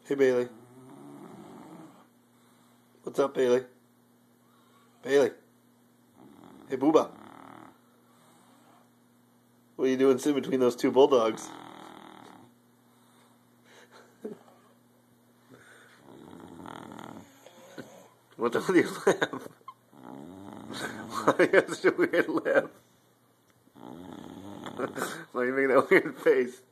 Hey, Bailey. What's up, Bailey? Bailey. Hey, Booba. What are you doing sitting between those two bulldogs? What's up with your laugh? Why do you have such a weird laugh? Why are you making that weird face?